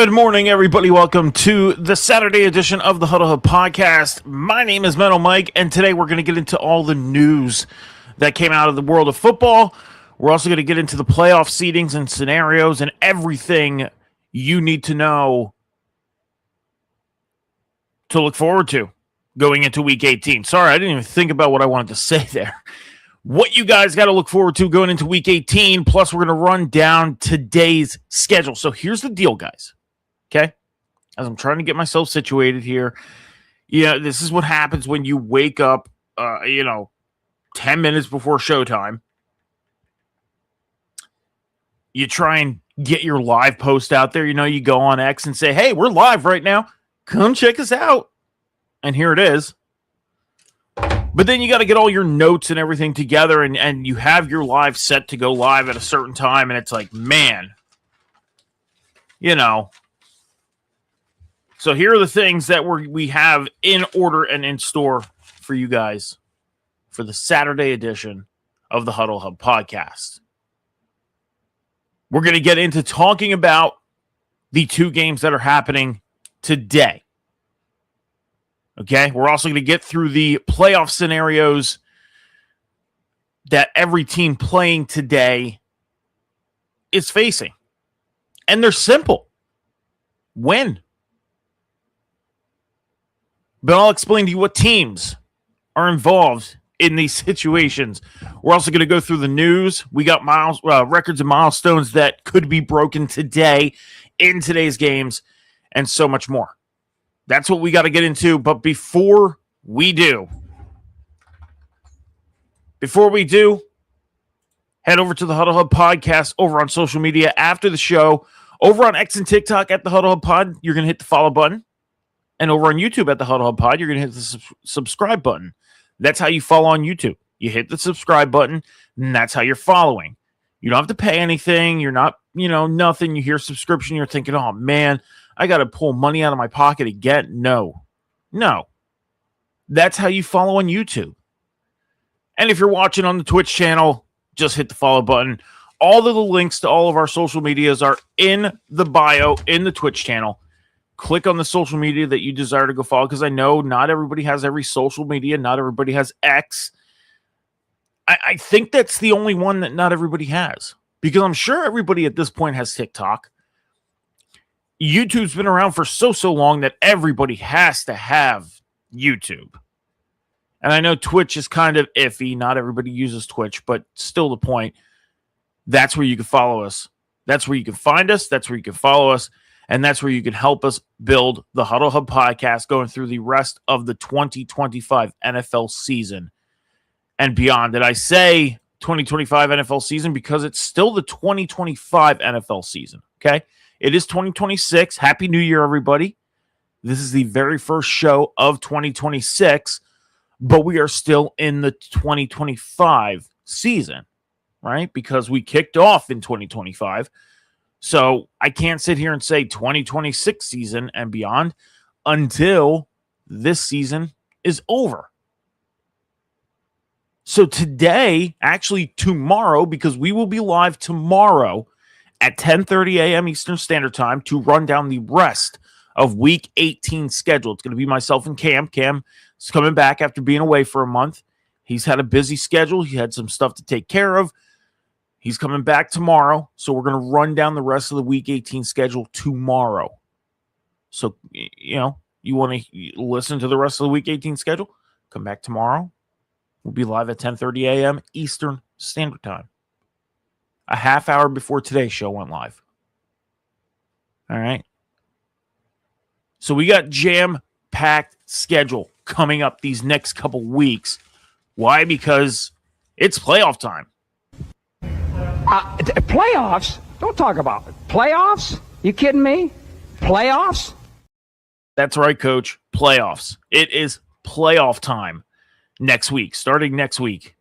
Good morning, everybody. Welcome to the Saturday edition of the Huddle Hub Podcast. My name is Metal Mike, and today we're going to get into all the news that came out of the world of football. We're also going to get into the playoff seedings and scenarios and everything you need to know to look forward to going into Week 18. Sorry, I didn't even think about what I wanted to say there. What you guys got to look forward to going into Week 18, plus we're going to run down today's schedule. So here's the deal, guys. Okay, as I'm trying to get myself situated here, this is what happens when you wake up, 10 minutes before showtime. You try and get your live post out there. You go on X and say, hey, we're live right now. Come check us out. And here it is. But then you got to get all your notes and everything together, and you have your live set to go live at a certain time, and it's like, man, So here are the things that we have in order and in store for you guys for the Saturday edition of the Huddle Hub Podcast. We're going to get into talking about the two games that are happening today. Okay, we're also going to get through the playoff scenarios that every team playing today is facing. And they're simple. Win. But I'll explain to you what teams are involved in these situations. We're also going to go through the news. We got records and milestones that could be broken today in today's games and so much more. That's what we got to get into. But before we do, head over to the Huddle Hub Podcast over on social media after the show. Over on X and TikTok at the Huddle Hub Pod, you're going to hit the follow button. And over on YouTube at the Huddle Hub Pod, you're going to hit the subscribe button. That's how you follow on YouTube. You hit the subscribe button, and that's how you're following. You don't have to pay anything. You're not, nothing. You hear subscription, you're thinking, oh, man, I got to pull money out of my pocket again. No. That's how you follow on YouTube. And if you're watching on the Twitch channel, just hit the follow button. All of the links to all of our social medias are in the bio in the Twitch channel. Click on the social media that you desire to go follow, because I know not everybody has every social media. Not everybody has X. I think that's the only one that not everybody has, because I'm sure everybody at this point has TikTok. YouTube's been around for so long that everybody has to have YouTube. And I know Twitch is kind of iffy. Not everybody uses Twitch, but still the point. That's where you can follow us. That's where you can find us. That's where you can follow us. And that's where you can help us build the Huddle Hub podcast going through the rest of the 2025 NFL season and beyond. And I say 2025 NFL season because it's still the 2025 NFL season, okay? It is 2026. Happy New Year, everybody. This is the very first show of 2026, but we are still in the 2025 season, right? Because we kicked off in 2025. So I can't sit here and say 2026 season and beyond until this season is over. So today, actually tomorrow, because we will be live tomorrow at 10:30 a.m. Eastern Standard Time to run down the rest of Week 18 schedule. It's going to be myself and Cam. Cam is coming back after being away for a month. He's had a busy schedule. He had some stuff to take care of. He's coming back tomorrow, so we're going to run down the rest of the Week 18 schedule tomorrow. So, you want to listen to the rest of the Week 18 schedule? Come back tomorrow. We'll be live at 10:30 a.m. Eastern Standard Time. A half hour before today's show went live. All right? So we got jam-packed schedule coming up these next couple weeks. Why? Because it's playoff time. Playoffs? Don't talk about it. Playoffs? You kidding me? Playoffs? That's right, Coach. Playoffs. It is playoff time next week, starting next week.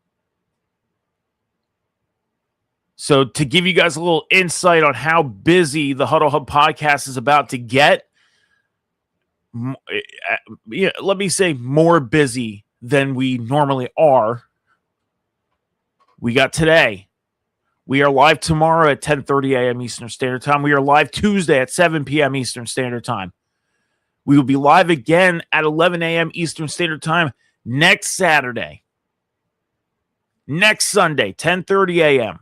So to give you guys a little insight on how busy the Huddle Hub podcast is about to get, let me say more busy than we normally are. We got today. We are live tomorrow at 10:30 a.m. Eastern Standard Time. We are live Tuesday at 7 p.m. Eastern Standard Time. We will be live again at 11 a.m. Eastern Standard Time next Saturday. Next Sunday, 10:30 a.m.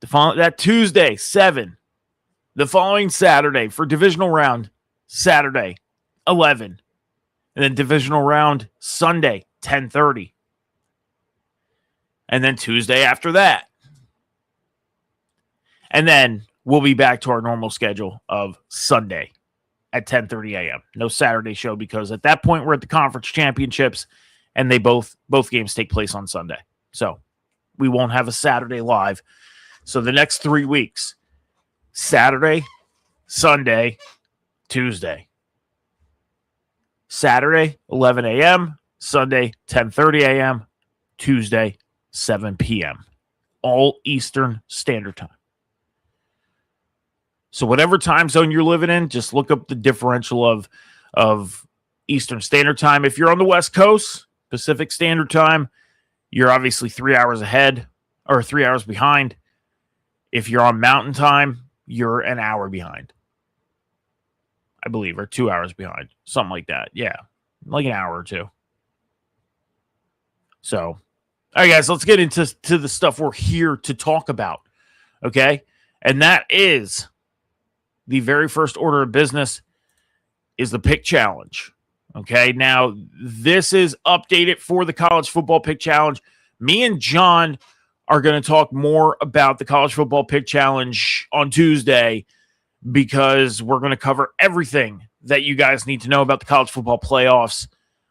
That Tuesday, 7. The following Saturday for divisional round, Saturday, 11. And then divisional round, Sunday, 10:30. And then Tuesday after that. And then we'll be back to our normal schedule of Sunday at 10:30 a.m. No Saturday show, because at that point we're at the conference championships and they both games take place on Sunday. So we won't have a Saturday live. So the next 3 weeks, Saturday, Sunday, Tuesday. Saturday, 11 a.m., Sunday, 10:30 a.m., Tuesday, 7 p.m., all Eastern Standard Time. So whatever time zone you're living in, just look up the differential of Eastern Standard Time. If you're on the West Coast, Pacific Standard Time, you're obviously 3 hours ahead or 3 hours behind. If you're on Mountain Time, you're an hour behind, I believe, or 2 hours behind, something like that. Yeah, like an hour or two. So, all right, guys, let's get into the stuff we're here to talk about, okay? And that is the very first order of business is the pick challenge, okay? Now, this is updated for the college football pick challenge. Me and John are going to talk more about the college football pick challenge on Tuesday because we're going to cover everything that you guys need to know about the college football playoffs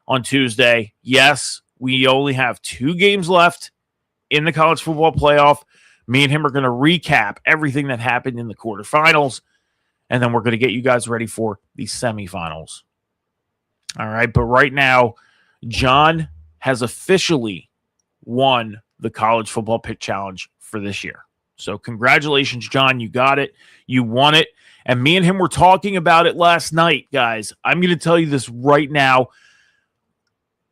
on Tuesday. Yes, we only have 2 games left in the college football playoff. Me and him are going to recap everything that happened in the quarterfinals, and then we're going to get you guys ready for the semifinals. All right, but right now, John has officially won the college football pick challenge for this year. So congratulations, John. You got it. You won it. And me and him were talking about it last night, guys. I'm going to tell you this right now.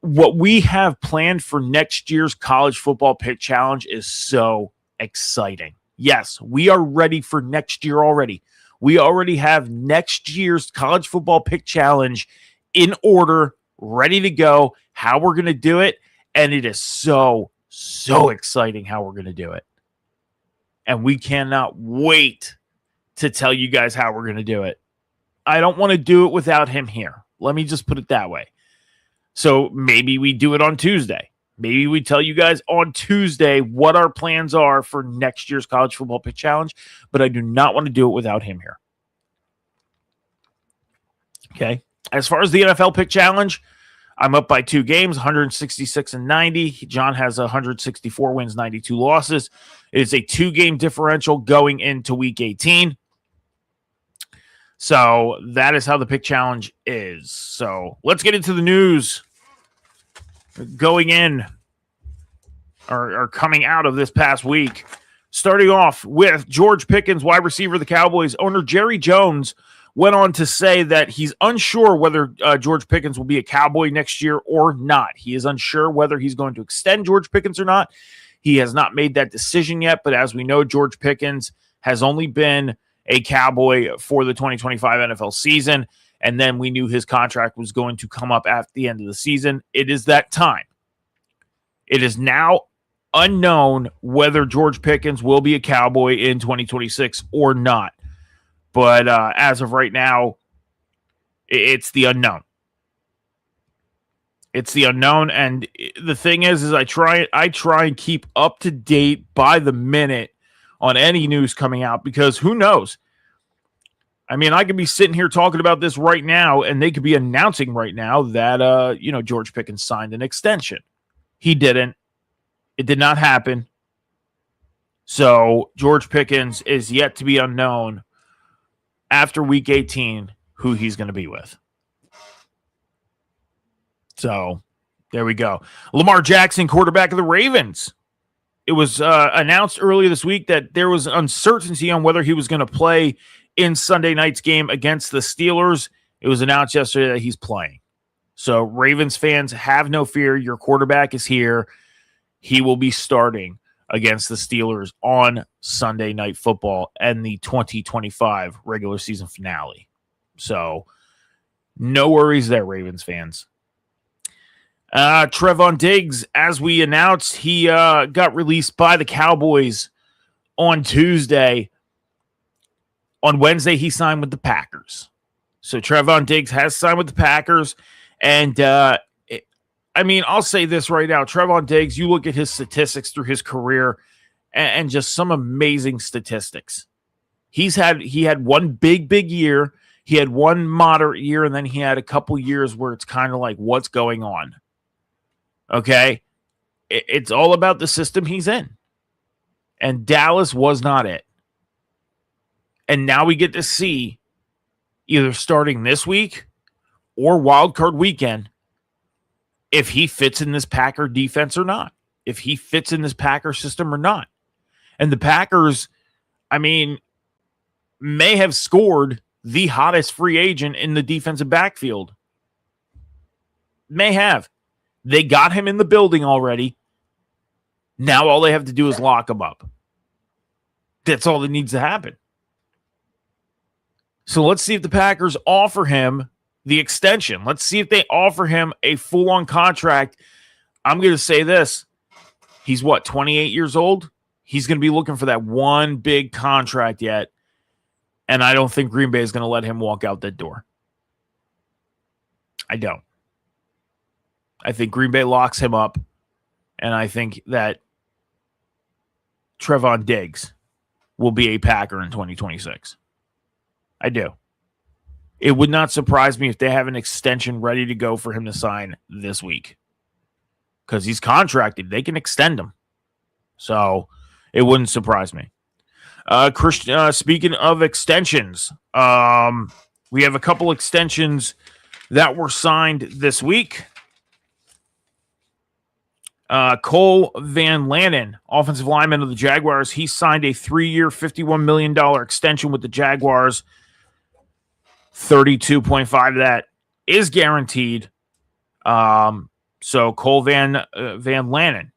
what we have planned for next year's college football pick challenge is so exciting. Yes, we are ready for next year already. We already have next year's college football pick challenge in order, ready to go, how we're going to do it. And it is so exciting how we're going to do it. And we cannot wait to tell you guys how we're going to do it. I don't want to do it without him here. Let me just put it that way. So maybe we do it on Tuesday. Maybe we tell you guys on Tuesday what our plans are for next year's college football pick challenge, but I do not want to do it without him here. Okay. As far as the NFL pick challenge, I'm up by 2 games, 166 and 90. John has 164 wins, 92 losses. It is a 2-game differential going into week 18. So that is how the pick challenge is. So let's get into the news going in or coming out of this past week. Starting off with George Pickens, wide receiver of the Cowboys. Owner Jerry Jones went on to say that he's unsure whether George Pickens will be a Cowboy next year or not. He is unsure whether he's going to extend George Pickens or not. He has not made that decision yet, but as we know, George Pickens has only been a Cowboy for the 2025 NFL season, and then we knew his contract was going to come up at the end of the season. It is that time. It is now unknown whether George Pickens will be a Cowboy in 2026 or not. But as of right now, it's the unknown. It's the unknown, and the thing is I try and keep up to date by the minute on any news coming out, because who knows? I mean, I could be sitting here talking about this right now, and they could be announcing right now that George Pickens signed an extension. He didn't. It did not happen. So George Pickens is yet to be unknown after week 18 who he's going to be with. So there we go. Lamar Jackson, quarterback of the Ravens. It was announced earlier this week that there was uncertainty on whether he was going to play in Sunday night's game against the Steelers. It was announced yesterday that he's playing. So Ravens fans, have no fear. Your quarterback is here. He will be starting against the Steelers on Sunday Night Football and the 2025 regular season finale. So no worries there, Ravens fans. Trevon Diggs, as we announced, he got released by the Cowboys on Tuesday. On Wednesday, he signed with the Packers. So Trevon Diggs has signed with the Packers. And, I'll say this right now. Trevon Diggs, you look at his statistics through his career and just some amazing statistics. He had one big year. He had one moderate year, and then he had a couple years where it's kind of like, what's going on? Okay? It's all about the system he's in. And Dallas was not it. And now we get to see, either starting this week or wild card weekend, if he fits in this Packer defense or not, if he fits in this Packer system or not. And the Packers, may have scored the hottest free agent in the defensive backfield. May have. They got him in the building already. Now all they have to do is lock him up. That's all that needs to happen. So let's see if the Packers offer him the extension. Let's see if they offer him a full-on contract. I'm going to say this. He's 28 years old? He's going to be looking for that one big contract yet. And I don't think Green Bay is going to let him walk out that door. I don't. I think Green Bay locks him up. And I think that Trevon Diggs will be a Packer in 2026. I do. It would not surprise me if they have an extension ready to go for him to sign this week. Because he's contracted. They can extend him. So it wouldn't surprise me. Christian, speaking of extensions, we have a couple extensions that were signed this week. Cole Van Lanen, offensive lineman of the Jaguars, he signed a 3-year, $51 million extension with the Jaguars. 32.5 of that is guaranteed. So Cole Van Lannon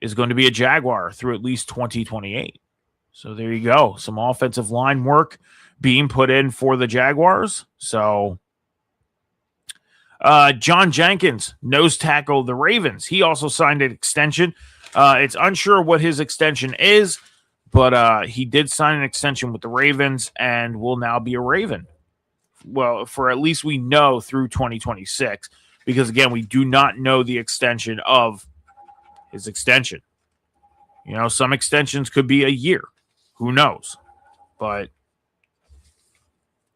is going to be a Jaguar through at least 2028. So there you go. Some offensive line work being put in for the Jaguars. So John Jenkins, nose tackle the Ravens. He also signed an extension. It's unsure what his extension is, but he did sign an extension with the Ravens and will now be a Raven. Well, for at least we know through 2026, because again, we do not know the extension of his extension. You know, some extensions could be a year. Who knows? But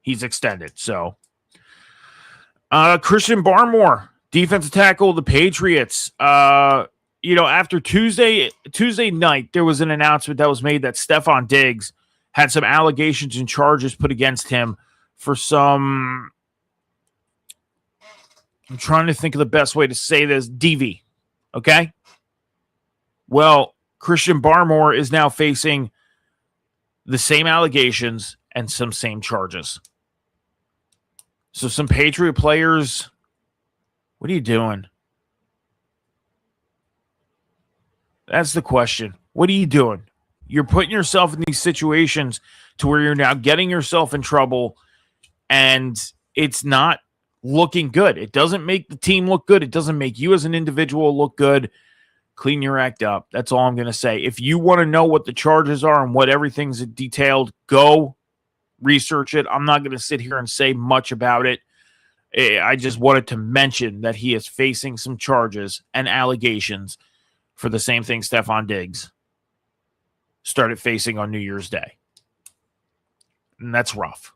he's extended. So, Christian Barmore, defensive tackle of the Patriots. After Tuesday night, there was an announcement that was made that Stephon Diggs had some allegations and charges put against him for some, I'm trying to think of the best way to say this, DV. Okay? Well, Christian Barmore is now facing the same allegations and some same charges. So some Patriot players, what are you doing? That's the question. What are you doing? You're putting yourself in these situations to where you're now getting yourself in trouble, and it's not looking good. It doesn't make the team look good. It doesn't make you as an individual look good. Clean your act up. That's all I'm going to say. If you want to know what the charges are and what everything's detailed, go research it. I'm not going to sit here and say much about it. I just wanted to mention that he is facing some charges and allegations for the same thing Stephon Diggs started facing on New Year's Day. And that's rough.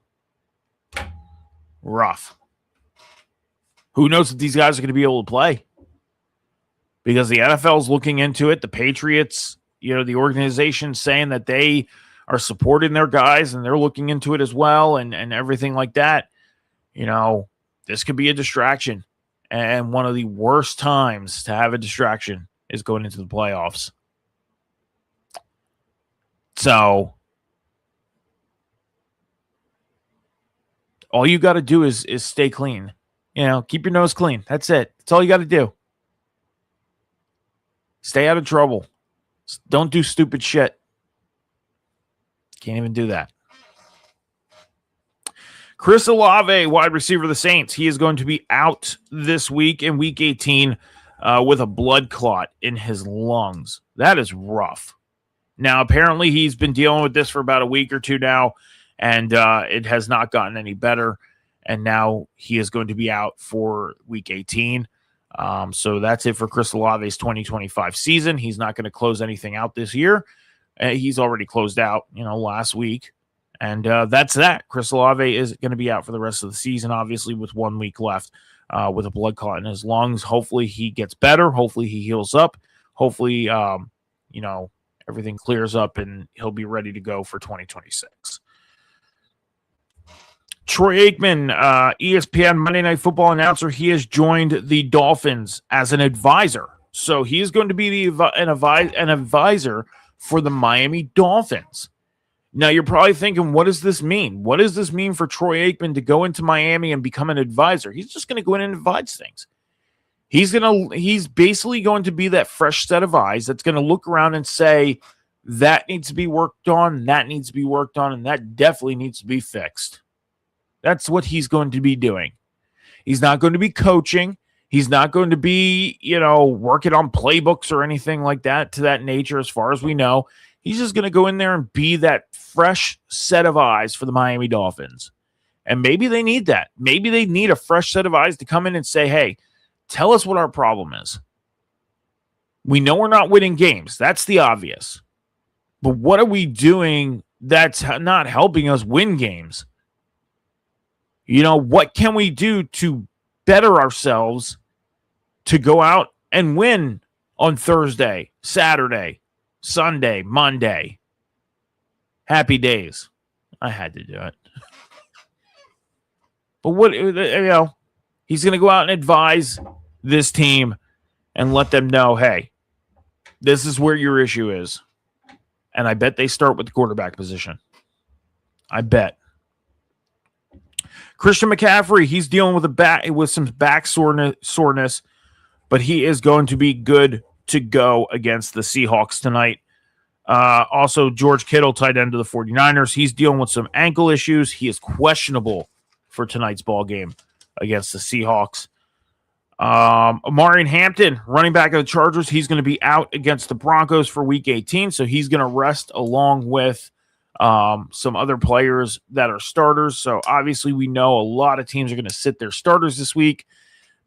Rough. Who knows if these guys are going to be able to play? Because the NFL is looking into it. The Patriots, the organization saying that they are supporting their guys and they're looking into it as well and everything like that. This could be a distraction. And one of the worst times to have a distraction is going into the playoffs. So all you got to do is stay clean. Keep your nose clean. That's it. That's all you got to do. Stay out of trouble. Don't do stupid shit. Can't even do that. Chris Olave, wide receiver of the Saints. He is going to be out this week in Week 18 with a blood clot in his lungs. That is rough. Now, apparently he's been dealing with this for about a week or two now, and it has not gotten any better. And now he is going to be out for Week 18. So that's it for Chris Olave's 2025 season. He's not going to close anything out this year. He's already closed out, last week. And that's that. Chris Olave is going to be out for the rest of the season, obviously, with 1 week left with a blood clot in his lungs. Hopefully he gets better. Hopefully he heals up. Hopefully, everything clears up and he'll be ready to go for 2026. Troy Aikman, ESPN Monday Night Football announcer, he has joined the Dolphins as an advisor. So he is going to be an advisor for the Miami Dolphins. Now, you're probably thinking, what does this mean? What does this mean for Troy Aikman to go into Miami and become an advisor? He's just going to go in and advise things. He's basically going to be that fresh set of eyes that's going to look around and say, that needs to be worked on, that needs to be worked on, and that definitely needs to be fixed. That's what he's going to be doing. He's not going to be coaching. He's not going to be, working on playbooks or anything like that to that nature as far as we know. He's just going to go in there and be that fresh set of eyes for the Miami Dolphins. And maybe they need that. Maybe they need a fresh set of eyes to come in and say, hey, tell us what our problem is. We know we're not winning games. That's the obvious. But what are we doing that's not helping us win games? What can we do to better ourselves to go out and win on Thursday, Saturday, Sunday, Monday? Happy days. I had to do it. But he's going to go out and advise this team and let them know, hey, this is where your issue is. And I bet they start with the quarterback position. I bet. Christian McCaffrey, he's dealing with some back soreness but he is going to be good to go against the Seahawks tonight. Also, George Kittle, tight end of the 49ers. He's dealing with some ankle issues. He is questionable for tonight's ball game against the Seahawks. Amarian Hampton, running back of the Chargers, he's going to be out against the Broncos for Week 18, so he's going to rest along with some other players that are starters. So obviously we know a lot of teams are going to sit their starters this week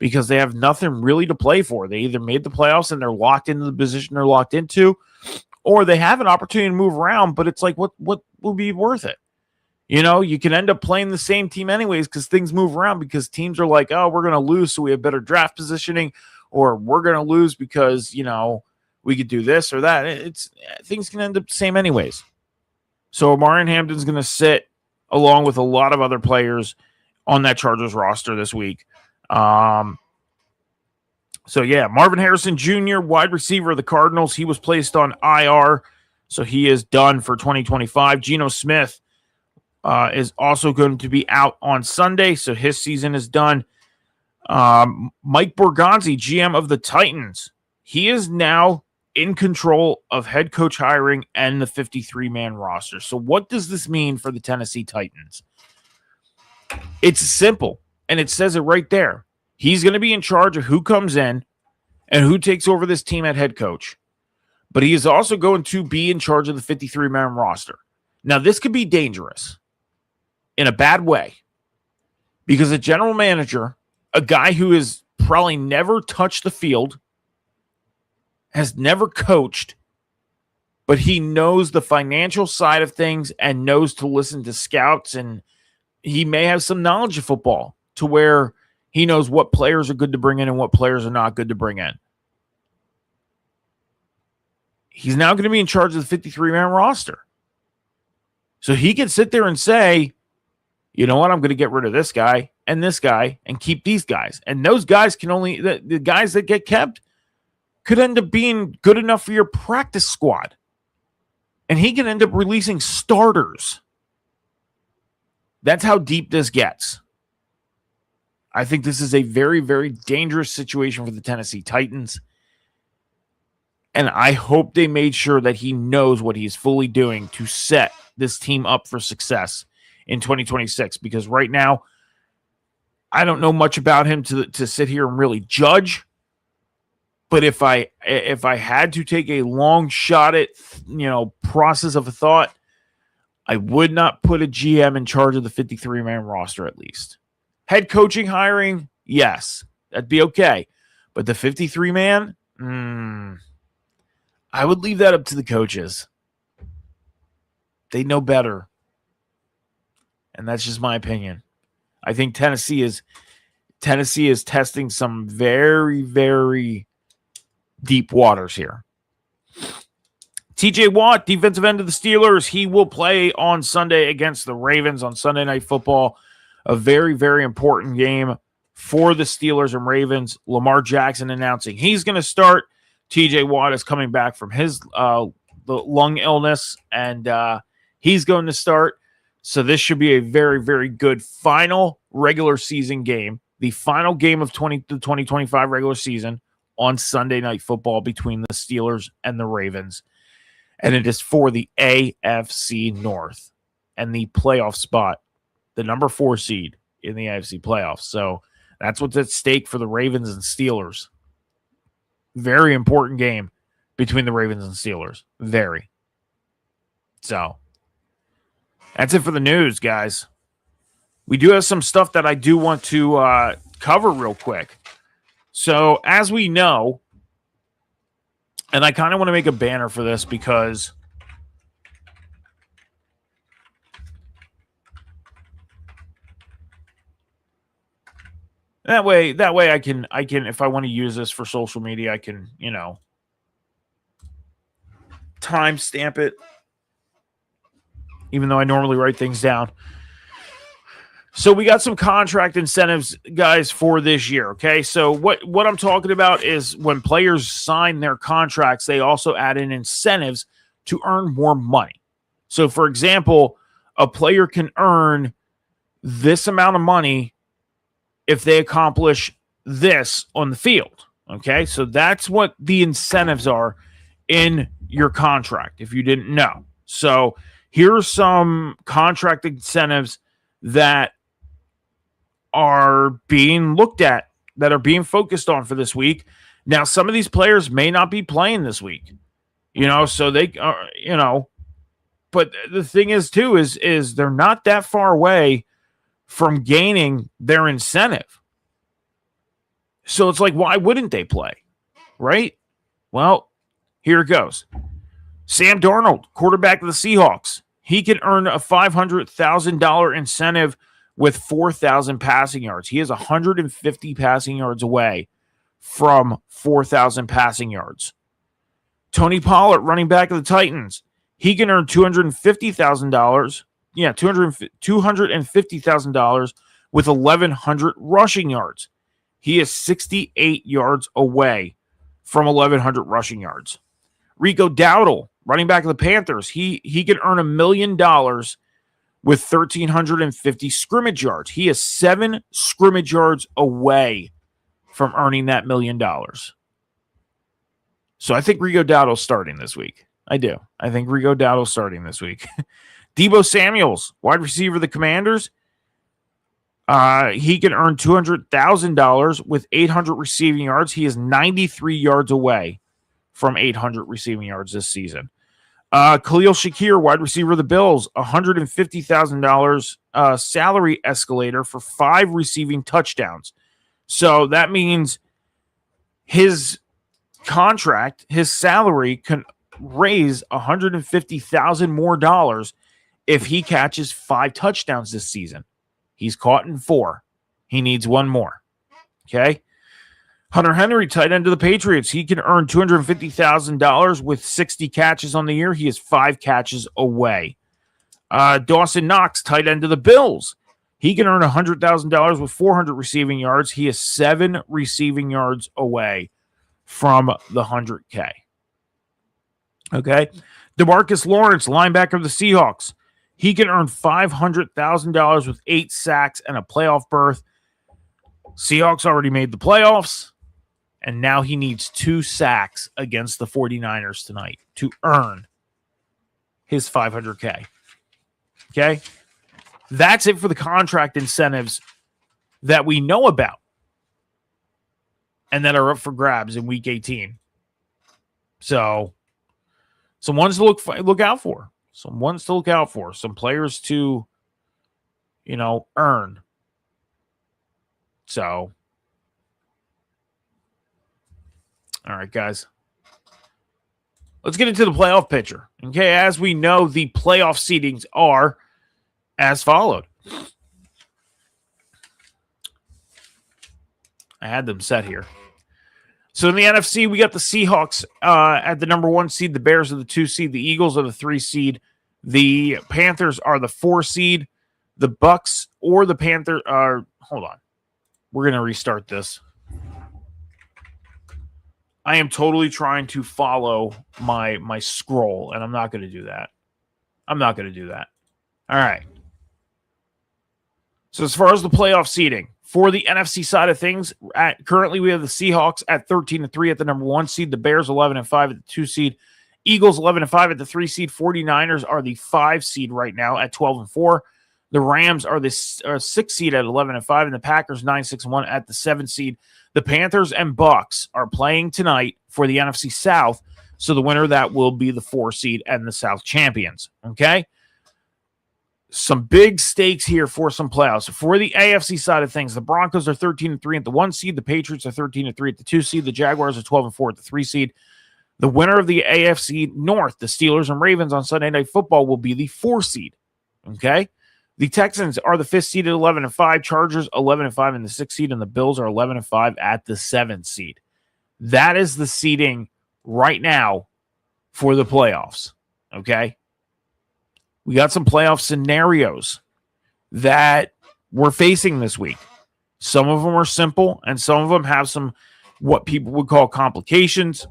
because they have nothing really to play for. They either made the playoffs and they're locked into the position they're locked into, or they have an opportunity to move around, but it's like, what will be worth it? You know, you can end up playing the same team anyways because things move around, because teams are like, oh, we're going to lose so we have better draft positioning, or we're going to lose because, you know, we could do this or that. Things can end up the same anyways. So Amarian Hampton's going to sit along with a lot of other players on that Chargers roster this week. Marvin Harrison Jr., wide receiver of the Cardinals, he was placed on IR, so he is done for 2025. Geno Smith is also going to be out on Sunday, so his season is done. Mike Borgonzi, GM of the Titans, he is now in control of head coach hiring and the 53-man roster. So what does this mean for the Tennessee Titans? It's simple, and it says it right there. He's going to be in charge of who comes in and who takes over this team at head coach. But he is also going to be in charge of the 53-man roster. Now, this could be dangerous in a bad way, because a general manager, a guy who has probably never touched the field, has never coached, but he knows the financial side of things and knows to listen to scouts, and he may have some knowledge of football to where he knows what players are good to bring in and what players are not good to bring in. He's now going to be in charge of the 53-man roster. So he can sit there and say, you know what, I'm going to get rid of this guy and keep these guys. And those guys can only, the guys that get kept could end up being good enough for your practice squad. And he can end up releasing starters. That's how deep this gets. I think this is a very, very dangerous situation for the Tennessee Titans. And I hope they made sure that he knows what he's fully doing to set this team up for success in 2026. Because right now, I don't know much about him to sit here and really judge. But if I had to take a long shot at, process of a thought, I would not put a GM in charge of the 53-man roster at least. Head coaching hiring, yes, that'd be okay. But the 53-man, I would leave that up to the coaches. They know better. And that's just my opinion. I think Tennessee is testing some very, very deep waters here. TJ Watt, defensive end of the Steelers, he will play on Sunday against the Ravens on Sunday Night Football. A very, very important game for the Steelers and Ravens. Lamar Jackson announcing he's going to start. TJ Watt is coming back from his the lung illness, and he's going to start. So this should be a very, very good final regular season game. The final game of the 2025 regular season on Sunday Night Football between the Steelers and the Ravens. And it is for the AFC North and the playoff spot, the number 4 seed in the AFC playoffs. So that's what's at stake for the Ravens and Steelers. Very important game between the Ravens and Steelers. Very. So that's it for the news, guys. We do have some stuff that I do want to cover real quick. So as we know, and I kind of want to make a banner for this because that way I can if I want to use this for social media, I can, time stamp it, even though I normally write things down. So we got some contract incentives, guys, for this year, okay? So what I'm talking about is when players sign their contracts, they also add in incentives to earn more money. So, for example, a player can earn this amount of money if they accomplish this on the field, Okay, so that's what the incentives are in your contract, if you didn't know. So here are some contract incentives that are being looked at, that are being focused on for this week. Now, some of these players may not be playing this week, so they are, but the thing is too, is they're not that far away from gaining their incentive. So it's like, why wouldn't they play? Right? Well, here it goes. Sam Darnold, quarterback of the Seahawks. He can earn a $500,000 incentive with 4,000 passing yards. He is 150 passing yards away from 4,000 passing yards. Tony Pollard, running back of the Titans. He can earn $250,000. Yeah, $250,000 with 1,100 rushing yards. He is 68 yards away from 1,100 rushing yards. Rico Dowdle, running back of the Panthers, he can earn $1 million with 1,350 scrimmage yards. He is 7 scrimmage yards away from earning that $1 million. So I think Rico Dowdle's starting this week. I do. I think Rico Dowdle's starting this week. Deebo Samuels, wide receiver of the Commanders. He can earn $200,000 with 800 receiving yards. He is 93 yards away from 800 receiving yards this season. Khalil Shakir, wide receiver of the Bills, $150,000 salary escalator for 5 receiving touchdowns. So that means his contract, his salary can raise $150,000 more dollars if he catches 5 touchdowns this season. He's caught in 4. He needs 1 more. Okay. Hunter Henry, tight end of the Patriots. He can earn $250,000 with 60 catches on the year. He is 5 catches away. Dawson Knox, tight end of the Bills. He can earn $100,000 with 400 receiving yards. He is 7 receiving yards away from the 100K. Okay. DeMarcus Lawrence, linebacker of the Seahawks. He can earn $500,000 with 8 sacks and a playoff berth. Seahawks already made the playoffs, and now he needs 2 sacks against the 49ers tonight to earn his $500K. Okay? That's it for the contract incentives that we know about and that are up for grabs in Week 18. So, some ones to look out for. Some ones to look out for. Some players to, earn. So, all right, guys. Let's get into the playoff picture. Okay, as we know, the playoff seedings are as followed. I had them set here. So in the NFC, we got the Seahawks at the number 1 seed. The Bears are the 2 seed. The Eagles are the 3 seed. The Panthers are the 4 seed. The Bucks or the Panthers are... Hold on. We're going to restart this. I am totally trying to follow my scroll, and I'm not going to do that. I'm not going to do that. All right. So as far as the playoff seeding, for the NFC side of things, currently we have the Seahawks at 13-3 at the number 1 seed, the Bears 11-5 at the 2 seed, Eagles 11-5 at the 3 seed, 49ers are the 5 seed right now at 12-4. The Rams are the 6 seed at 11-5, and the Packers 9-6-1 at the 7 seed. The Panthers and Bucks are playing tonight for the NFC South, so the winner of that will be the 4 seed and the South champions. Okay? Some big stakes here for some playoffs. For the AFC side of things, the Broncos are 13-3 at the 1 seed. The Patriots are 13-3 at the 2 seed. The Jaguars are 12-4 at the 3 seed. The winner of the AFC North, the Steelers and Ravens on Sunday Night Football, will be the 4 seed. Okay? The Texans are the 5th seed at 11-5. Chargers 11-5 in the 6th seed. And the Bills are 11-5 at the 7th seed. That is the seeding right now for the playoffs. Okay? We got some playoff scenarios that we're facing this week. Some of them are simple, and some of them have some what people would call complications.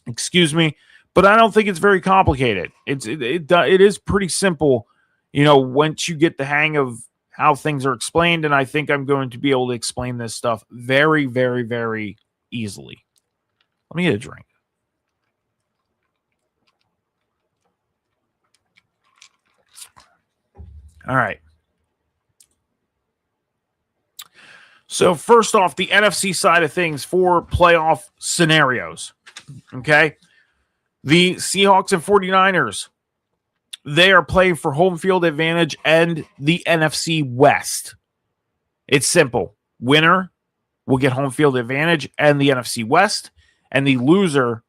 Excuse me, but I don't think it's very complicated. It is pretty simple, once you get the hang of how things are explained, and I think I'm going to be able to explain this stuff very, very, very easily. Let me get a drink. All right. So first off, the NFC side of things for playoff scenarios. Okay. The Seahawks and 49ers, they are playing for home field advantage and the NFC West. It's simple. Winner will get home field advantage and the NFC West, and the loser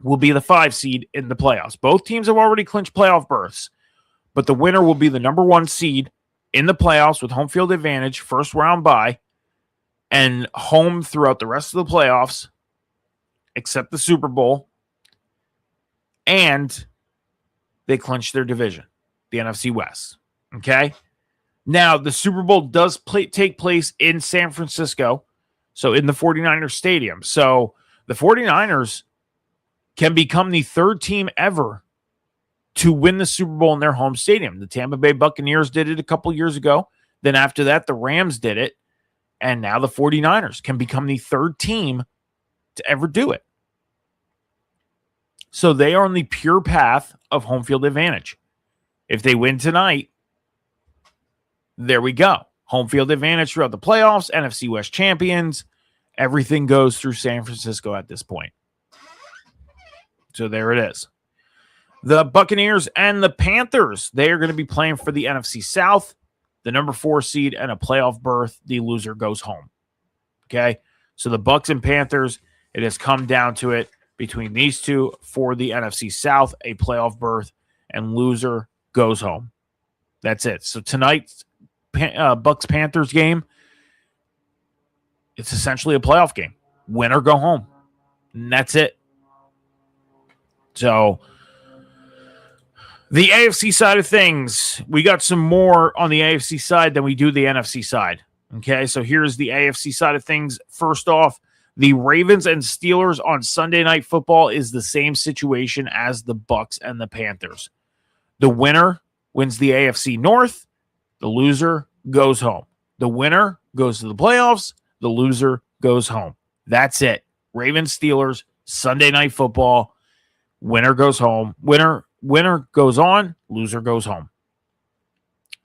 will be the 5 seed in the playoffs. Both teams have already clinched playoff berths, but the winner will be the number 1 seed in the playoffs with home field advantage, first round bye, and home throughout the rest of the playoffs, except the Super Bowl. And they clinch their division, the NFC West. Okay? Now, the Super Bowl does take place in San Francisco, so in the 49ers stadium. So the 49ers can become the 3rd team ever to win the Super Bowl in their home stadium. The Tampa Bay Buccaneers did it a couple years ago. Then after that, the Rams did it. And now the 49ers can become the 3rd team to ever do it. So they are on the pure path of home field advantage. If they win tonight, there we go. Home field advantage throughout the playoffs, NFC West champions. Everything goes through San Francisco at this point. So there it is. The Buccaneers and the Panthers, they are going to be playing for the NFC South, the number 4 seed, and a playoff berth. The loser goes home. Okay? So the Bucs and Panthers, it has come down to it between these two for the NFC South, a playoff berth, and loser goes home. That's it. So tonight's Bucs-Panthers game, it's essentially a playoff game. Win or go home. And that's it. So the AFC side of things, we got some more on the AFC side than we do the NFC side. Okay, so here's the AFC side of things. First off, the Ravens and Steelers on Sunday Night Football is the same situation as the Bucs and the Panthers. The winner wins the AFC North. The loser goes home. The winner goes to the playoffs. The loser goes home. That's it. Ravens, Steelers, Sunday Night Football. Winner goes home. Winner goes on. Loser goes home.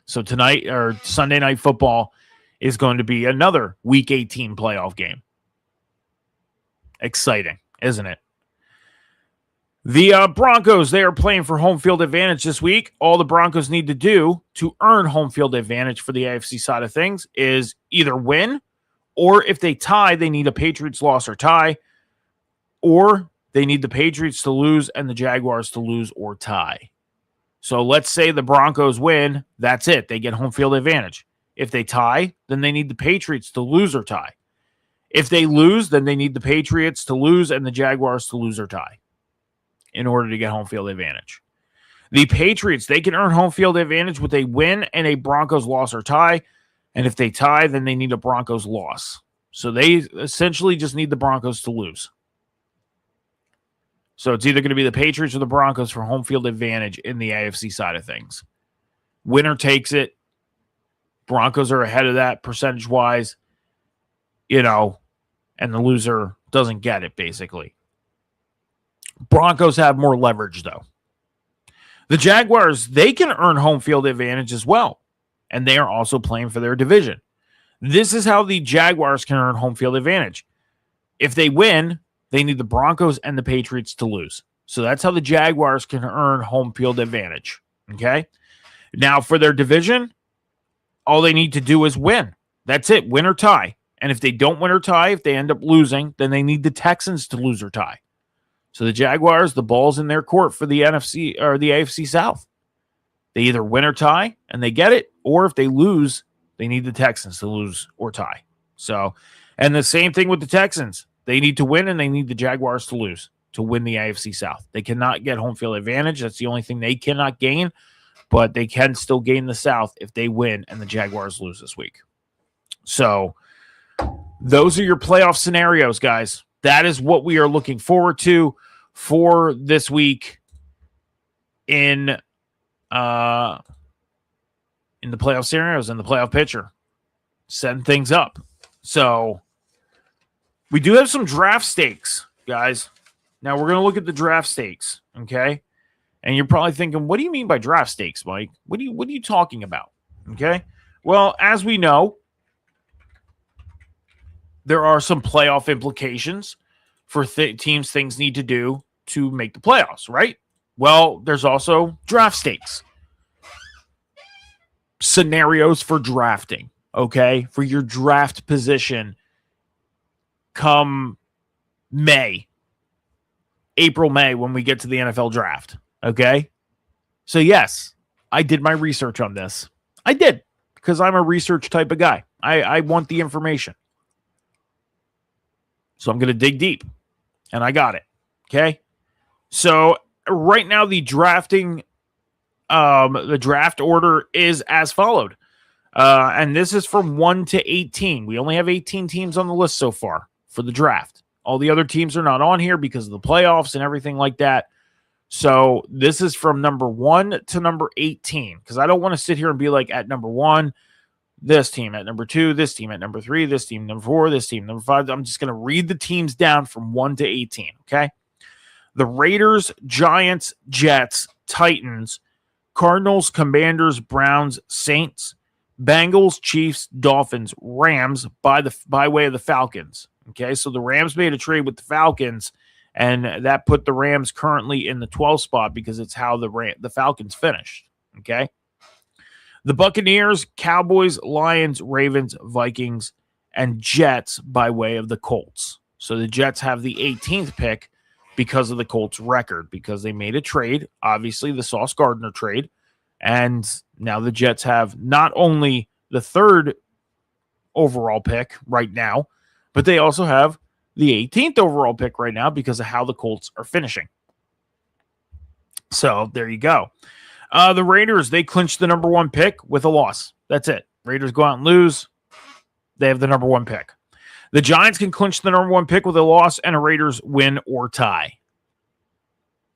So tonight, or Sunday Night Football, is going to be another Week 18 playoff game. Exciting, isn't it? The Broncos, they are playing for home field advantage this week. All the Broncos need to do to earn home field advantage for the AFC side of things is either win, or if they tie, they need a Patriots loss or tie, or they need the Patriots to lose and the Jaguars to lose or tie. So let's say the Broncos win, that's it. They get home field advantage. If they tie, then they need the Patriots to lose or tie. If they lose, then they need the Patriots to lose and the Jaguars to lose or tie in order to get home field advantage. The Patriots, they can earn home field advantage with a win and a Broncos loss or tie. And if they tie, then they need a Broncos loss. So they essentially just need the Broncos to lose. So it's either going to be the Patriots or the Broncos for home field advantage in the AFC side of things. Winner takes it. Broncos are ahead of that percentage-wise, and the loser doesn't get it, basically. Broncos have more leverage, though. The Jaguars, they can earn home field advantage as well, and they are also playing for their division. This is how the Jaguars can earn home field advantage. If they win, they need the Broncos and the Patriots to lose. So that's how the Jaguars can earn home field advantage, okay? Now, for their division, all they need to do is win. That's it, win or tie. And if they don't win or tie, if they end up losing, then they need the Texans to lose or tie. So the Jaguars, the ball's in their court for the NFC or the AFC South. They either win or tie, and they get it, or if they lose, they need the Texans to lose or tie. So, and the same thing with the Texans. They need to win, and they need the Jaguars to lose to win the AFC South. They cannot get home field advantage. That's the only thing they cannot gain, but they can still gain the South if they win and the Jaguars lose this week. So those are your playoff scenarios, guys. That is what we are looking forward to for this week in the playoff scenarios and the playoff picture. Setting things up. So We do have some draft stakes, guys. Now we're going to look at the draft stakes, okay? And you're probably thinking, what do you mean by draft stakes, Mike? What are you talking about? Okay? Well, as we know, there are some playoff implications for teams things need to do to make the playoffs, right? Well, there's also draft stakes. Scenarios for drafting, okay? For your draft position come April, May, when we get to the NFL draft, okay? So yes, I did my research on this. I did, because I'm a research type of guy. I want the information. So I'm going to dig deep, and I got it, okay? So right now, the draft order is as followed. And this is from 1 to 18. We only have 18 teams on the list so far for the draft. All the other teams are not on here because of the playoffs and everything like that. So this is from number 1 to number 18, because I don't want to sit here and be like, at number 1, this team, at number 2, this team, at number 3, this team, number 4, this team, number 5. I'm just going to read the teams down from 1 to 18, okay? The Raiders, Giants, Jets, Titans, Cardinals, Commanders, Browns, Saints, Bengals, Chiefs, Dolphins, Rams by way of the Falcons. Okay, so the Rams made a trade with the Falcons, and that put the Rams currently in the 12th spot because it's how the Falcons finished. Okay, the Buccaneers, Cowboys, Lions, Ravens, Vikings, and Jets by way of the Colts. So the Jets have the 18th pick because of the Colts record, because they made a trade, obviously the Sauce Gardner trade, and now the Jets have not only the 3rd overall pick right now, but they also have the 18th overall pick right now because of how the Colts are finishing. So there you go. The Raiders, they clinched the number 1 pick with a loss. That's it. Raiders go out and lose. They have the number 1 pick. The Giants can clinch the number 1 pick with a loss, and the Raiders win or tie.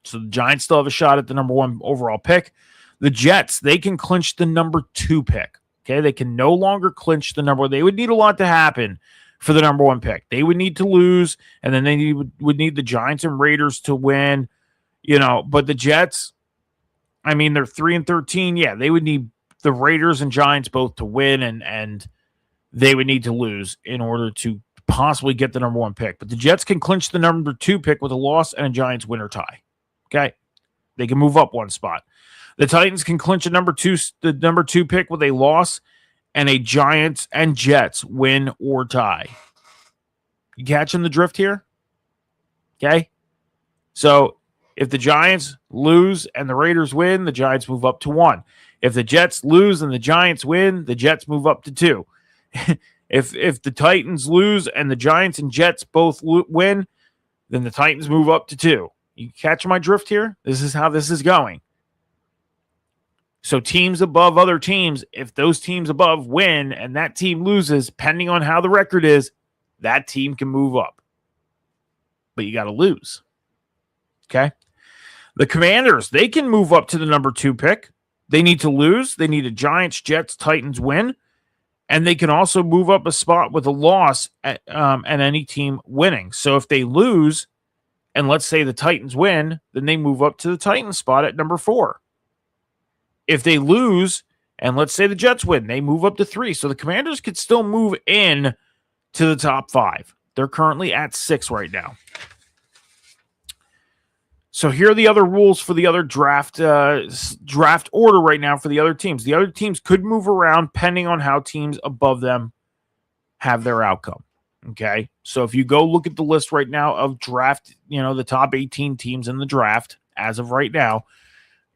So the Giants still have a shot at the number 1 overall pick. The Jets, they can clinch the number 2 pick. Okay, they can no longer clinch the number. They would need a lot to happen for the number 1 pick. They would need to lose, and then they would need the Giants and Raiders to win. But the Jets, I mean, they're 3-13. Yeah, they would need the Raiders and Giants both to win, and they would need to lose in order to possibly get the number 1 pick. But the Jets can clinch the number 2 pick with a loss and a Giants win or tie. Okay, they can move up 1 spot. The Titans can clinch the number 2 pick with a loss and a Giants and Jets win or tie. You catching the drift here? Okay, so if the Giants lose and the Raiders win, the Giants move up to 1. If the Jets lose and the Giants win, the Jets move up to 2. If the Titans lose and the Giants and Jets both win, then the Titans move up to 2. You catch my drift here? This is how this is going. So teams above other teams, if those teams above win and that team loses, depending on how the record is, that team can move up. But you got to lose. Okay? The Commanders, they can move up to the number 2 pick. They need to lose. They need a Giants, Jets, Titans win. And they can also move up a spot with a loss at any team winning. So if they lose, and let's say the Titans win, then they move up to the Titans spot at number 4. If they lose, and let's say the Jets win, they move up to 3. So the Commanders could still move in to the top 5. They're currently at 6 right now. So here are the other rules for the other draft order right now for the other teams. The other teams could move around depending on how teams above them have their outcome. Okay, so if you go look at the list right now of draft, the top 18 teams in the draft as of right now,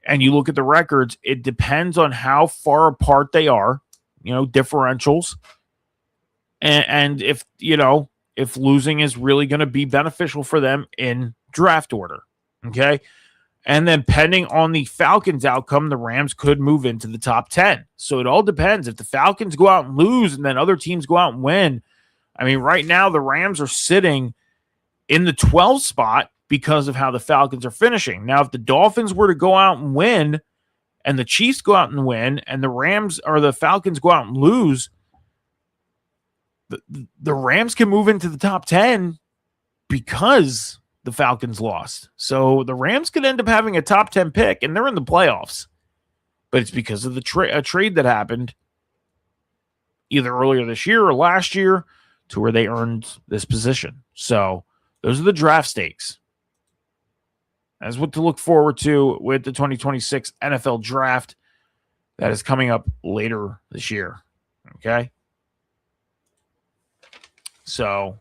and you look at the records, it depends on how far apart they are, differentials, and if losing is really going to be beneficial for them in draft order. Okay. And then depending on the Falcons' outcome, the Rams could move into the top 10. So it all depends. If the Falcons go out and lose and then other teams go out and win, I mean, right now the Rams are sitting in the 12th spot because of how the Falcons are finishing. Now, if the Dolphins were to go out and win and the Chiefs go out and win and the Falcons go out and lose, the Rams can move into the top 10 because the Falcons lost. So the Rams could end up having a top 10 pick, and they're in the playoffs. But it's because of the trade that happened either earlier this year or last year to where they earned this position. So those are the draft stakes. That's what to look forward to with the 2026 NFL Draft that is coming up later this year. Okay? So,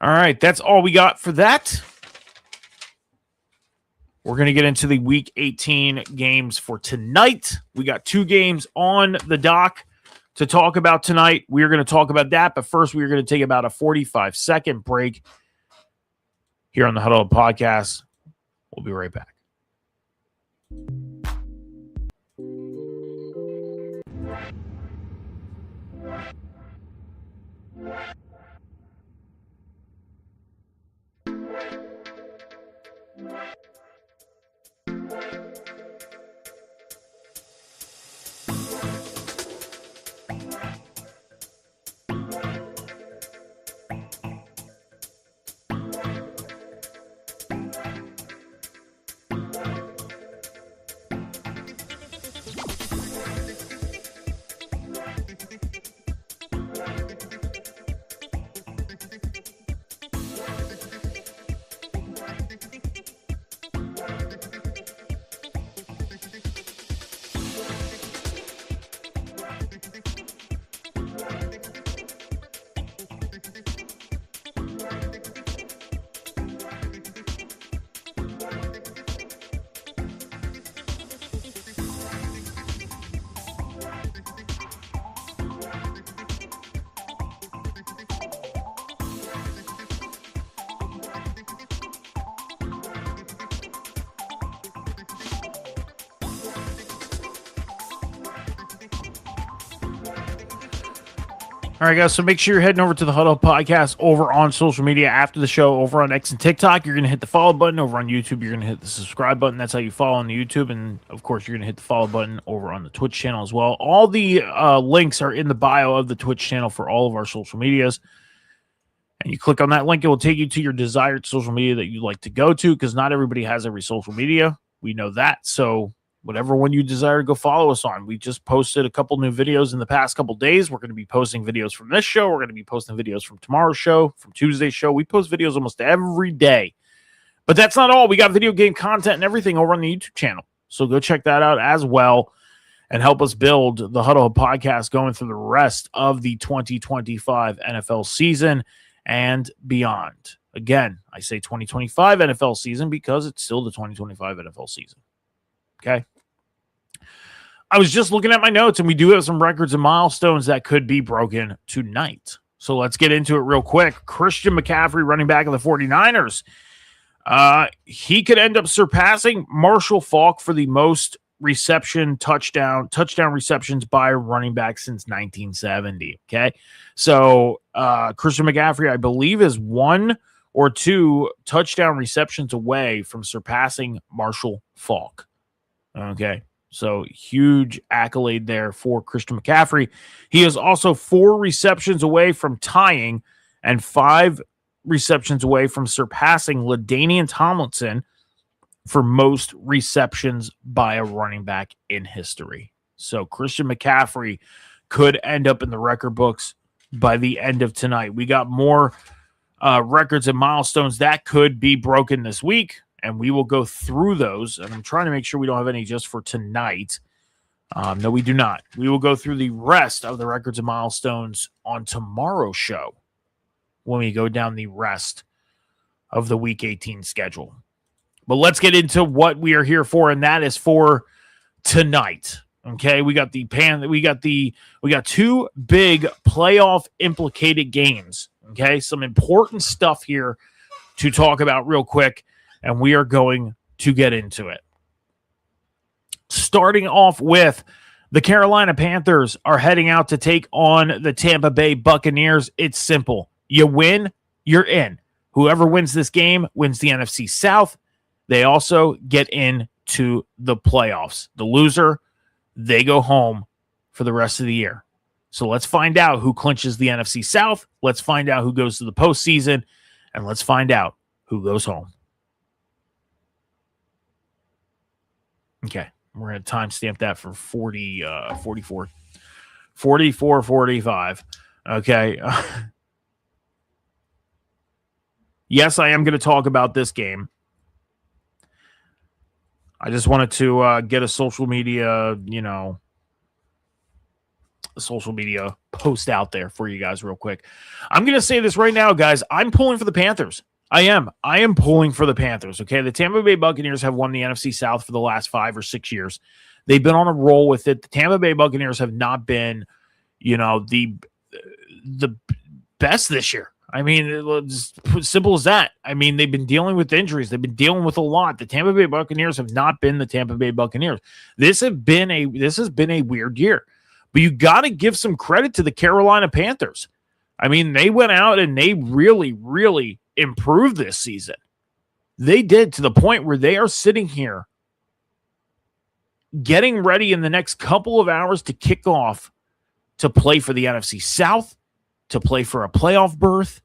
all right, that's all we got for that. We're going to get into the Week 18 games for tonight. We got 2 games on the dock to talk about tonight. We're going to talk about that, but first we're going to take about a 45-second break here on the Huddle Up Podcast. We'll be right back. All right, guys, so make sure you're heading over to the Huddle Podcast over on social media after the show, over on X and TikTok. You're going to hit the follow button. Over on YouTube, you're going to hit the subscribe button. That's how you follow on the YouTube. And, of course, you're going to hit the follow button over on the Twitch channel as well. All the links are in the bio of the Twitch channel for all of our social medias. And you click on that link, it will take you to your desired social media that you'd like to go to, because not everybody has every social media. We know that. So whatever one you desire to go follow us on. We just posted a couple new videos in the past couple days. We're going to be posting videos from this show. We're going to be posting videos from tomorrow's show, from Tuesday's show. We post videos almost every day. But that's not all. We got video game content and everything over on the YouTube channel. So go check that out as well and help us build the Huddle Podcast going through the rest of the 2025 NFL season and beyond. Again, I say 2025 NFL season because it's still the 2025 NFL season. Okay? I was just looking at my notes, and we do have some records and milestones that could be broken tonight. So let's get into it real quick. Christian McCaffrey, running back of the 49ers. He could end up surpassing Marshall Faulk for the most touchdown receptions by a running back since 1970. Okay. So Christian McCaffrey, I believe, is 1 or 2 touchdown receptions away from surpassing Marshall Faulk. Okay. So huge accolade there for Christian McCaffrey. He is also 4 receptions away from tying and 5 receptions away from surpassing LaDainian Tomlinson for most receptions by a running back in history. So Christian McCaffrey could end up in the record books by the end of tonight. We got more records and milestones that could be broken this week, and we will go through those. And I'm trying to make sure we don't have any just for tonight. No, we do not. We will go through the rest of the records and milestones on tomorrow's show when we go down the rest of the Week 18 schedule. But let's get into what we are here for, and that is for tonight. Okay, we got 2 big playoff implicated games. Okay, some important stuff here to talk about real quick, and we are going to get into it. Starting off with the Carolina Panthers are heading out to take on the Tampa Bay Buccaneers. It's simple. You win, you're in. Whoever wins this game wins the NFC South. They also get into the playoffs. The loser, they go home for the rest of the year. So let's find out who clinches the NFC South. Let's find out who goes to the postseason. And let's find out who goes home. Okay. We're going to timestamp that for 44:45. Okay. Yes, I am going to talk about this game. I just wanted to get a social media post out there for you guys real quick. I'm going to say this right now, guys. I'm pulling for the Panthers. I am pulling for the Panthers, okay? The Tampa Bay Buccaneers have won the NFC South for the last 5 or 6 years. They've been on a roll with it. The Tampa Bay Buccaneers have not been, the best this year. I mean, it's simple as that. I mean, they've been dealing with injuries. They've been dealing with a lot. The Tampa Bay Buccaneers have not been the Tampa Bay Buccaneers. This has been a weird year. But you got to give some credit to the Carolina Panthers. I mean, they went out and they really, really improved this season. They did, to the point where they are sitting here getting ready in the next couple of hours to kick off to play for the NFC South, to play for a playoff berth,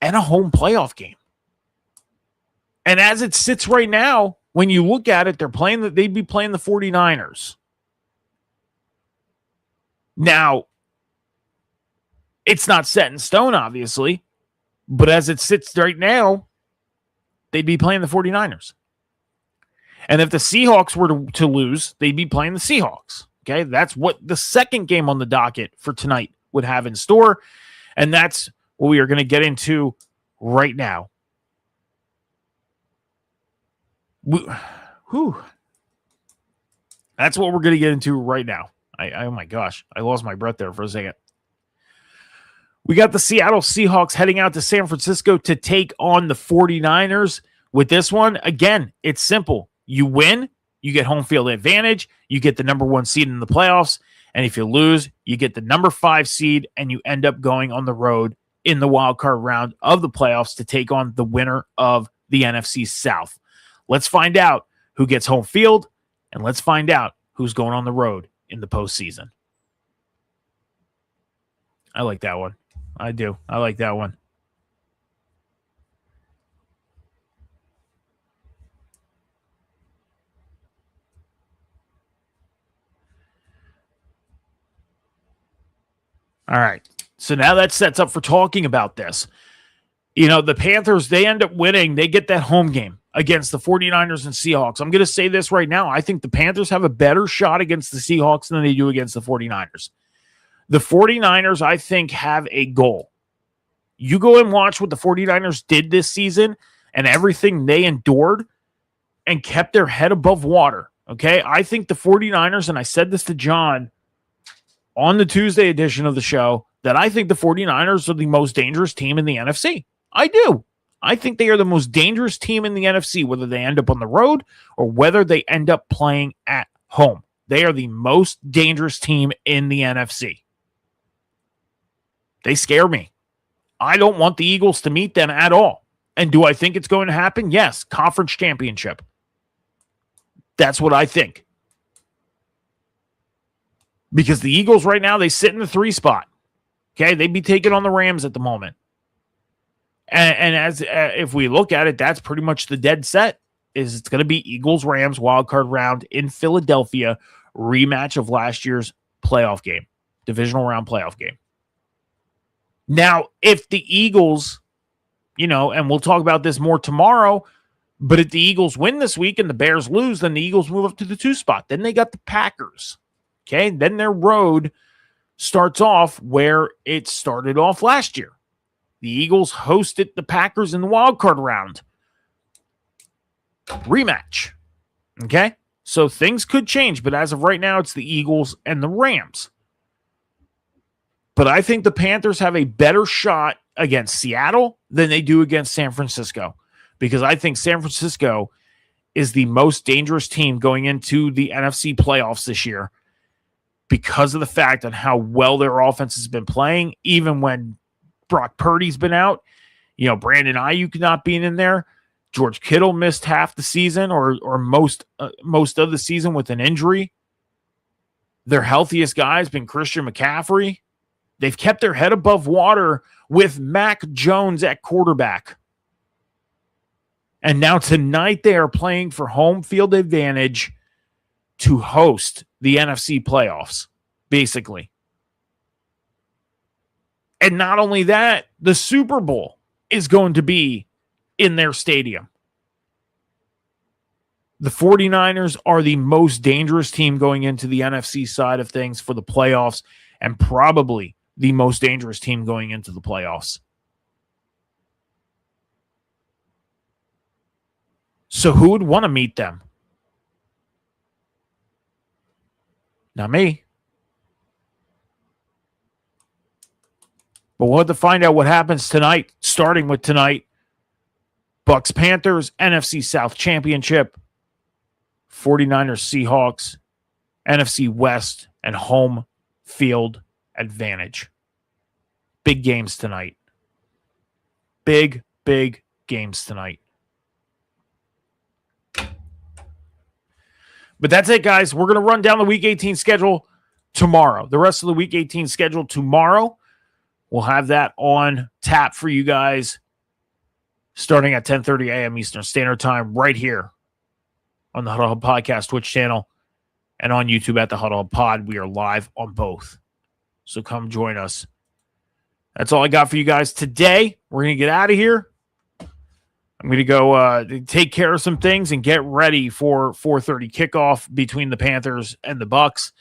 and a home playoff game. And as it sits right now, when you look at it, they'd be playing the 49ers. Now, it's not set in stone, obviously, but as it sits right now, they'd be playing the 49ers. And if the Seahawks were to lose, they'd be playing the Seahawks. Okay, that's what the second game on the docket for tonight would have in store. And that's what we are going to get into right now. That's what we're going to get into right now. Oh my gosh, I lost my breath there for a second. We got the Seattle Seahawks heading out to San Francisco to take on the 49ers. With this one, again, it's simple. You win, you get home field advantage, you get the number 1 seed in the playoffs, and if you lose, you get the number 5 seed, and you end up going on the road in the wild card round of the playoffs to take on the winner of the NFC South. Let's find out who gets home field, and let's find out who's going on the road in the postseason. I like that one. I do. I like that one. All right. So now that sets up for talking about this. The Panthers, they end up winning. They get that home game against the 49ers and Seahawks. I'm going to say this right now. I think the Panthers have a better shot against the Seahawks than they do against the 49ers. The 49ers, I think, have a goal. You go and watch what the 49ers did this season and everything they endured and kept their head above water. Okay? I think the 49ers, and I said this to John on the Tuesday edition of the show, that I think the 49ers are the most dangerous team in the NFC. I do. I think they are the most dangerous team in the NFC, whether they end up on the road or whether they end up playing at home. They are the most dangerous team in the NFC. They scare me. I don't want the Eagles to meet them at all. And do I think it's going to happen? Yes. Conference championship. That's what I think. Because the Eagles right now, they sit in the 3 spot. Okay, they'd be taking on the Rams at the moment. And as if we look at it, that's pretty much the dead set. It's going to be Eagles-Rams wildcard round in Philadelphia, rematch of last year's playoff game, divisional round playoff game. Now, if the Eagles, and we'll talk about this more tomorrow, but if the Eagles win this week and the Bears lose, then the Eagles move up to the 2 spot. Then they got the Packers. Okay, then their road starts off where it started off last year. The Eagles hosted the Packers in the wild card round. Rematch. Okay, so things could change, but as of right now, it's the Eagles and the Rams. But I think the Panthers have a better shot against Seattle than they do against San Francisco, because I think San Francisco is the most dangerous team going into the NFC playoffs this year, because of the fact on how well their offense has been playing, even when Brock Purdy's been out. Brandon Ayuk not being in there. George Kittle missed half the season or most of the season with an injury. Their healthiest guy has been Christian McCaffrey. They've kept their head above water with Mac Jones at quarterback. And now tonight they are playing for home field advantage to host the NFC playoffs, basically. And not only that, the Super Bowl is going to be in their stadium. The 49ers are the most dangerous team going into the NFC side of things for the playoffs, and probably the most dangerous team going into the playoffs. So who would want to meet them? Not me. But we'll have to find out what happens tonight, starting with tonight. Bucks Panthers, NFC South Championship, 49ers Seahawks, NFC West, and home field advantage. Big games tonight. Big games tonight. But that's it, guys. We're going to run down the Week 18 schedule tomorrow. The rest of the Week 18 schedule tomorrow. We'll have that on tap for you guys starting at 10:30 a.m. Eastern Standard Time right here on the Huddle Hub Podcast Twitch channel and on YouTube at the Huddle Hub Pod. We are live on both. So come join us. That's all I got for you guys today. We're going to get out of here. I'm going to go take care of some things and get ready for 4:30 kickoff between the Panthers and the Bucks.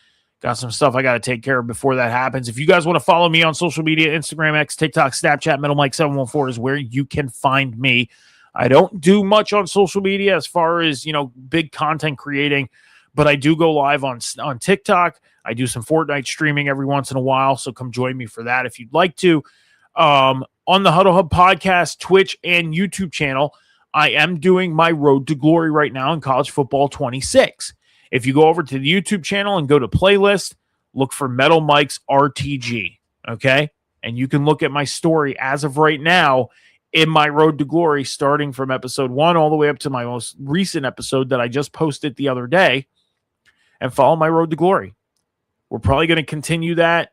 Got some stuff I got to take care of before that happens. If you guys want to follow me on social media, Instagram, X, TikTok, Snapchat, MetalMike714 is where you can find me. I don't do much on social media as far as, big content creating, but I do go live on TikTok. I do some Fortnite streaming every once in a while, so come join me for that if you'd like to. On the Huddle Hub Podcast, Twitch, and YouTube channel, I am doing my Road to Glory right now in College Football 26. If you go over to the YouTube channel and go to playlist, look for Metal Mike's RTG, okay? And you can look at my story as of right now in my Road to Glory, starting from episode 1 all the way up to my most recent episode that I just posted the other day, and follow my Road to Glory. We're probably going to continue that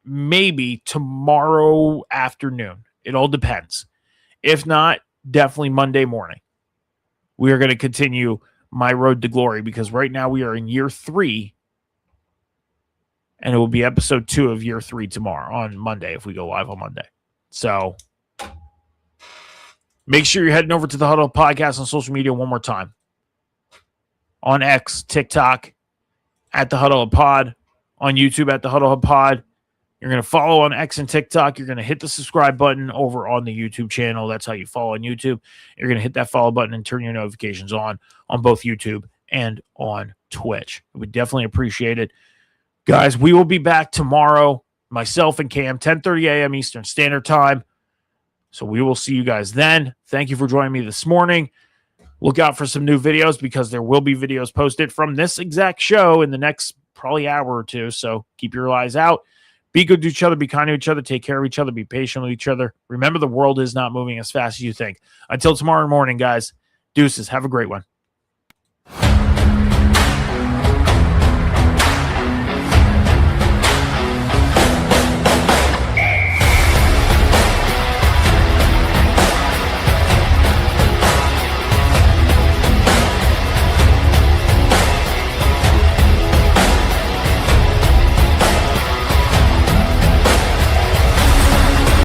maybe tomorrow afternoon. It all depends. If not, definitely Monday morning. We are going to continue my Road to Glory because right now we are in year 3, and it will be episode 2 of year 3 tomorrow on Monday if we go live on Monday. So make sure you're heading over to the Huddle Podcast on social media one more time. On X, TikTok, at the Huddle Pod, on YouTube at the Huddle Pod. You're going to follow on X and TikTok. You're going to hit the subscribe button over on the YouTube channel. That's how you follow on YouTube. You're going to hit that follow button and turn your notifications on both YouTube and on Twitch. I would definitely appreciate it. Guys, we will be back tomorrow, myself and Cam, 10:30 a.m. Eastern Standard Time. So we will see you guys then. Thank you for joining me this morning. Look out for some new videos because there will be videos posted from this exact show in the next probably hour or two. So keep your eyes out. Be good to each other. Be kind to each other. Take care of each other. Be patient with each other. Remember, the world is not moving as fast as you think. Until tomorrow morning, guys. Deuces. Have a great one.